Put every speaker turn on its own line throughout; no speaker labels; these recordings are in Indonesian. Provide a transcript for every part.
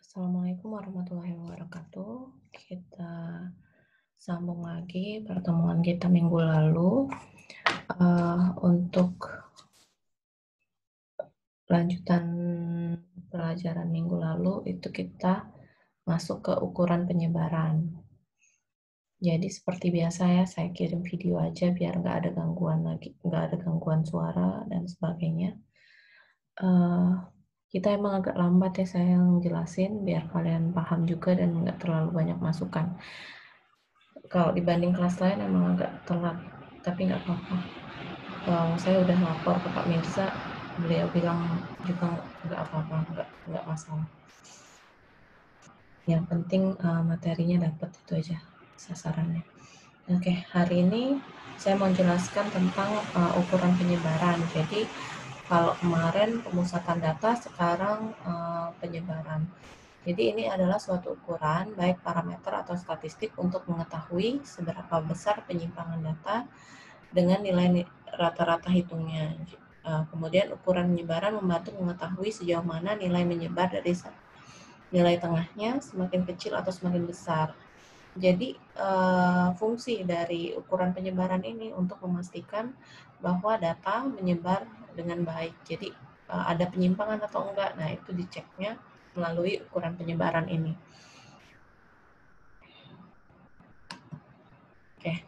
Assalamualaikum warahmatullahi wabarakatuh. Kita sambung lagi pertemuan kita minggu lalu. Untuk lanjutan pelajaran minggu lalu itu kita masuk ke ukuran penyebaran. Jadi seperti biasa ya, saya kirim video aja biar nggak ada gangguan lagi, nggak ada gangguan suara dan sebagainya. Kita emang agak lambat ya saya yang jelasin biar kalian paham juga dan nggak terlalu banyak masukan. Kalau dibanding kelas lain emang agak telat, tapi nggak apa-apa. Saya udah lapor ke Pak Mirza, beliau bilang juga nggak apa-apa, nggak masalah. Yang penting materinya dapat, itu aja sasarannya. Oke, hari ini saya mau jelaskan tentang ukuran penyebaran. Jadi kalau kemarin pemusatan data, sekarang penyebaran. Jadi ini adalah suatu ukuran, baik parameter atau statistik untuk mengetahui seberapa besar penyimpangan data dengan nilai rata-rata hitungnya. Kemudian ukuran penyebaran membantu mengetahui sejauh mana nilai menyebar dari nilai tengahnya semakin kecil atau semakin besar. Jadi fungsi dari ukuran penyebaran ini untuk memastikan bahwa data menyebar dengan baik. Jadi ada penyimpangan atau enggak, nah itu diceknya melalui ukuran penyebaran ini. Oke,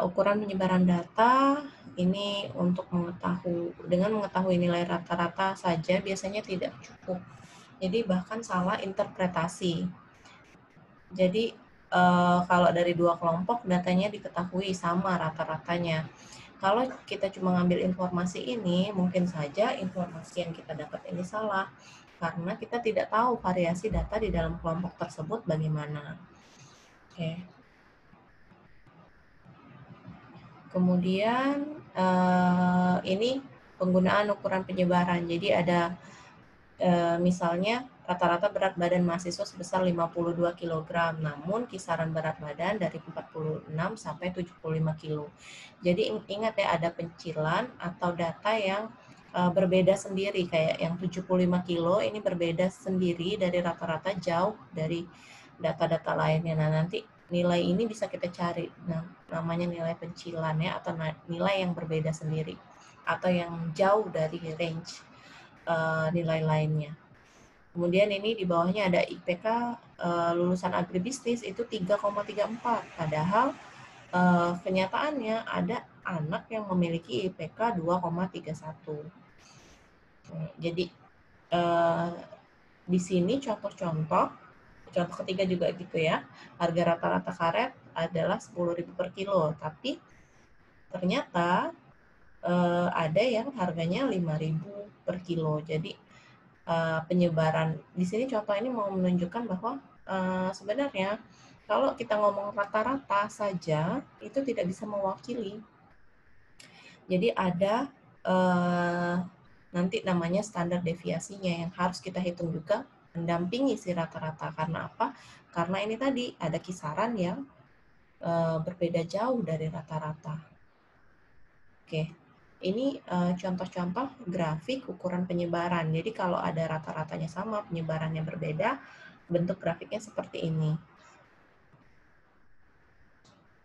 ukuran penyebaran data ini untuk mengetahui nilai rata-rata saja biasanya tidak cukup. Jadi bahkan salah interpretasi. Jadi kalau dari dua kelompok datanya diketahui sama rata-ratanya. Kalau kita cuma ngambil informasi ini, mungkin saja informasi yang kita dapat ini salah karena kita tidak tahu variasi data di dalam kelompok tersebut bagaimana. Oke. Kemudian ini penggunaan ukuran penyebaran. Jadi ada misalnya rata-rata berat badan mahasiswa sebesar 52 kg, namun kisaran berat badan dari 46 sampai 75 kg. Jadi ingat ya, ada pencilan atau data yang berbeda sendiri, kayak yang 75 kg ini berbeda sendiri dari rata-rata jauh dari data-data lainnya. Nah, nanti nilai ini bisa kita cari. Nah, namanya nilai pencilan ya, atau nilai yang berbeda sendiri atau yang jauh dari range nilai lainnya. Kemudian ini di bawahnya ada IPK lulusan agribisnis itu 3,34. Padahal kenyataannya ada anak yang memiliki IPK 2,31. Jadi di sini contoh ketiga juga gitu ya. Harga rata-rata karet adalah 10.000 per kilo, tapi ternyata ada yang harganya 5.000 per kilo. Jadi penyebaran di sini contoh ini mau menunjukkan bahwa sebenarnya kalau kita ngomong rata-rata saja itu tidak bisa mewakili. Jadi ada nanti namanya standar deviasinya yang harus kita hitung juga mendampingi si rata-rata. Karena apa? Karena ini tadi ada kisaran yang berbeda jauh dari rata-rata. Oke. Ini contoh-contoh grafik ukuran penyebaran. Jadi kalau ada rata-ratanya sama, penyebarannya berbeda, bentuk grafiknya seperti ini.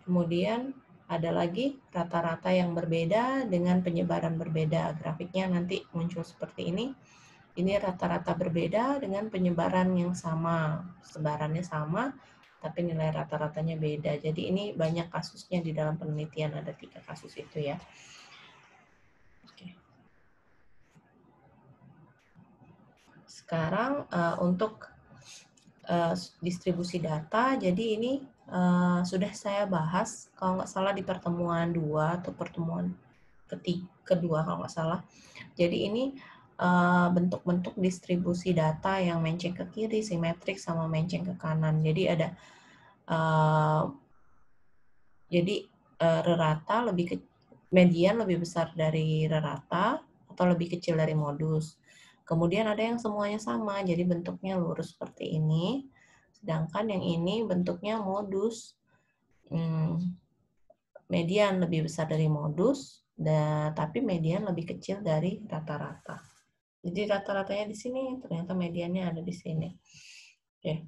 Kemudian ada lagi rata-rata yang berbeda dengan penyebaran berbeda. Grafiknya nanti muncul seperti ini. Ini rata-rata berbeda dengan penyebaran yang sama. Sebarannya sama, tapi nilai rata-ratanya beda. Jadi ini banyak kasusnya di dalam penelitian, ada 3 kasus itu ya. Sekarang untuk distribusi data, jadi ini sudah saya bahas kalau nggak salah di pertemuan 2 atau pertemuan kedua kalau nggak salah. Jadi ini bentuk-bentuk distribusi data yang menceng ke kiri, simetrik, sama menceng ke kanan. Jadi ada rerata median lebih besar dari rerata atau lebih kecil dari modus. Kemudian ada yang semuanya sama, jadi bentuknya lurus seperti ini. Sedangkan yang ini bentuknya modus. Median lebih besar dari modus, tapi median lebih kecil dari rata-rata. Jadi rata-ratanya di sini, ternyata mediannya ada di sini. Oke.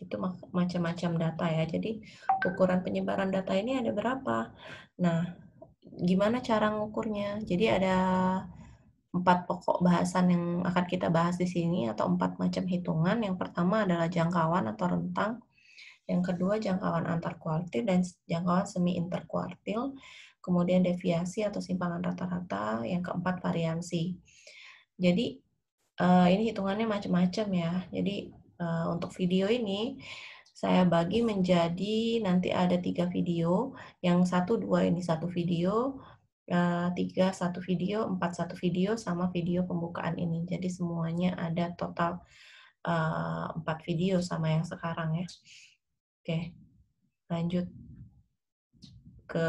Itu macam-macam data ya. Jadi ukuran penyebaran data ini ada berapa? Nah, gimana cara ngukurnya? Jadi ada 4 pokok bahasan yang akan kita bahas di sini atau 4 macam hitungan. Yang pertama adalah jangkauan atau rentang. Yang kedua jangkauan antar kuartil dan jangkauan semi interkuartil. Kemudian deviasi atau simpangan rata-rata. Yang keempat variansi. Jadi ini hitungannya macam-macam ya. Jadi untuk video ini saya bagi menjadi nanti ada 3 video. Yang 1, 2 ini 1 video. 3 1 video, 4 1 video, sama video pembukaan ini. Jadi semuanya ada total 4 video sama yang sekarang ya. Oke, lanjut ke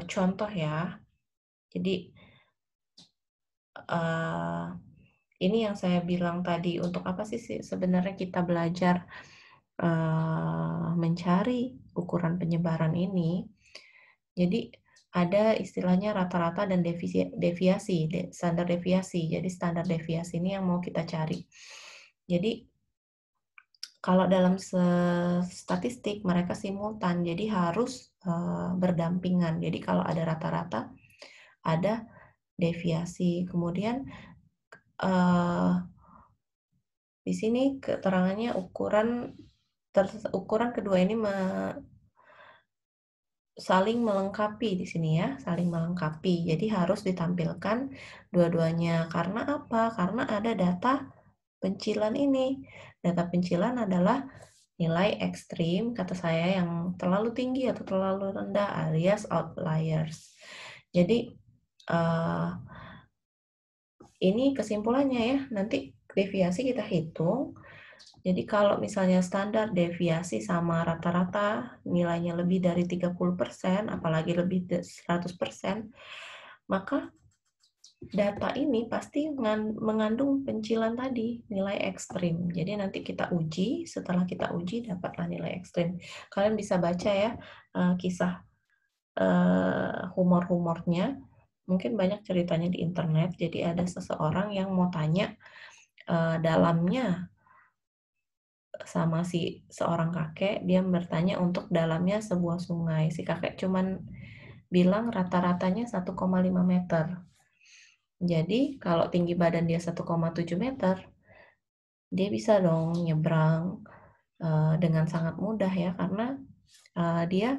contoh ya. Jadi ini yang saya bilang tadi, untuk apa sih sebenarnya kita belajar mencari ukuran penyebaran ini. Jadi ada istilahnya rata-rata dan deviasi, standar deviasi. Jadi standar deviasi ini yang mau kita cari. Jadi kalau dalam statistik mereka simultan, jadi harus berdampingan. Jadi kalau ada rata-rata, ada deviasi. Kemudian di sini keterangannya ukuran kedua ini saling melengkapi di sini ya, saling melengkapi. Jadi harus ditampilkan dua-duanya. Karena apa? Karena ada data pencilan ini. Data pencilan adalah nilai ekstrim, kata saya, yang terlalu tinggi atau terlalu rendah alias outliers. Jadi ini kesimpulannya ya, nanti deviasi kita hitung. Jadi kalau misalnya standar deviasi sama rata-rata nilainya lebih dari 30%, apalagi lebih dari 100%, maka data ini pasti mengandung pencilan tadi, nilai ekstrim. Jadi nanti kita uji, setelah kita uji dapatlah nilai ekstrim. Kalian bisa baca ya kisah humor-humornya. Mungkin banyak ceritanya di internet. Jadi ada seseorang yang mau tanya dalamnya sama si seorang kakek, dia bertanya untuk dalamnya sebuah sungai. Si kakek cuman bilang rata-ratanya 1,5 meter. Jadi kalau tinggi badan dia 1,7 meter, dia bisa dong nyebrang dengan sangat mudah ya, karena dia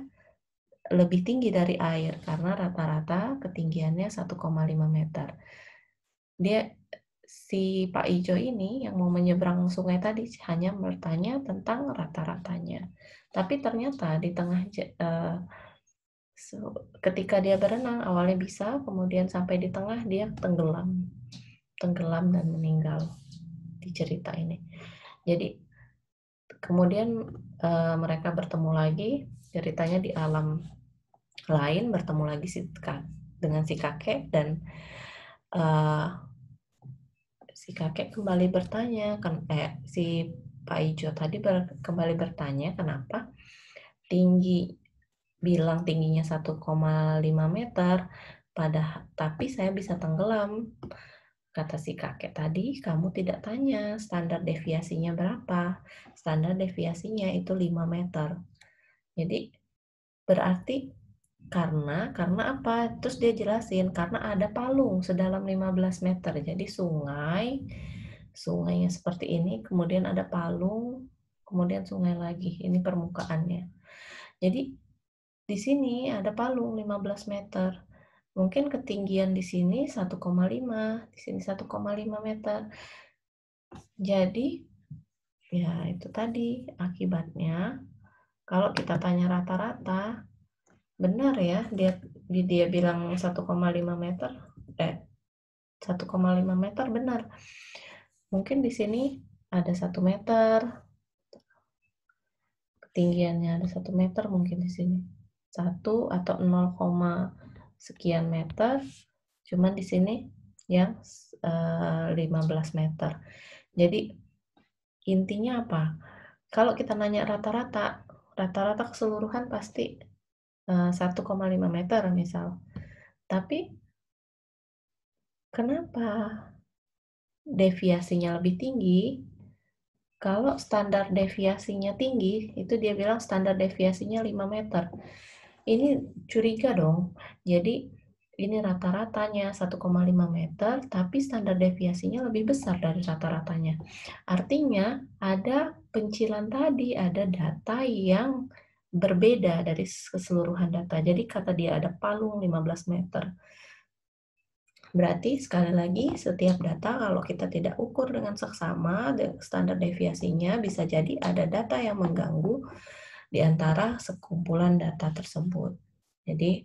lebih tinggi dari air, karena rata-rata ketinggiannya 1,5 meter. Si Pak Ijo ini yang mau menyeberang sungai tadi hanya bertanya tentang rata-ratanya. Tapi ternyata di tengah ketika dia berenang awalnya bisa, kemudian sampai di tengah dia tenggelam dan meninggal di cerita ini. Jadi kemudian mereka bertemu lagi, ceritanya di alam lain, bertemu lagi dengan si kakek, dan si kakek kembali bertanya, si Pak Ijo tadi kembali bertanya kenapa bilang tingginya 1,5 meter, tapi saya bisa tenggelam. Kata si kakek tadi, kamu tidak tanya standar deviasinya berapa. Standar deviasinya itu 5 meter. Jadi berarti karena apa? Terus dia jelasin, karena ada palung sedalam 15 meter. Jadi sungainya seperti ini, kemudian ada palung, kemudian sungai lagi. Ini permukaannya. Jadi di sini ada palung 15 meter. Mungkin ketinggian di sini 1,5, di sini 1,5 meter. Jadi ya itu tadi akibatnya. Kalau kita tanya rata-rata, benar ya, dia bilang 1,5 meter, 1,5 meter benar. Mungkin di sini ada 1 meter, ketinggiannya ada 1 meter mungkin di sini. 1 atau 0, sekian meter, cuman di sini yang 15 meter. Jadi intinya apa? Kalau kita nanya rata-rata keseluruhan pasti 1,5 meter misal. Tapi kenapa deviasinya lebih tinggi? Kalau standar deviasinya tinggi, itu dia bilang standar deviasinya 5 meter. Ini curiga dong. Jadi ini rata-ratanya 1,5 meter, tapi standar deviasinya lebih besar dari rata-ratanya. Artinya ada pencilan tadi, ada data yang berbeda dari keseluruhan data. Jadi kata dia ada palung 15 meter. Berarti sekali lagi setiap data kalau kita tidak ukur dengan seksama standar deviasinya bisa jadi ada data yang mengganggu di antara sekumpulan data tersebut. Jadi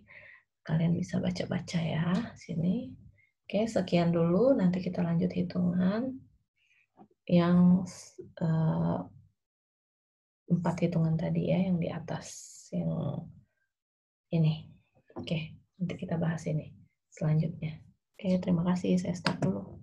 kalian bisa baca-baca ya sini. Oke, sekian dulu, nanti kita lanjut hitungan yang 4 hitungan tadi ya yang di atas yang ini. Oke, nanti kita bahas ini selanjutnya. Oke, terima kasih. Saya stop dulu.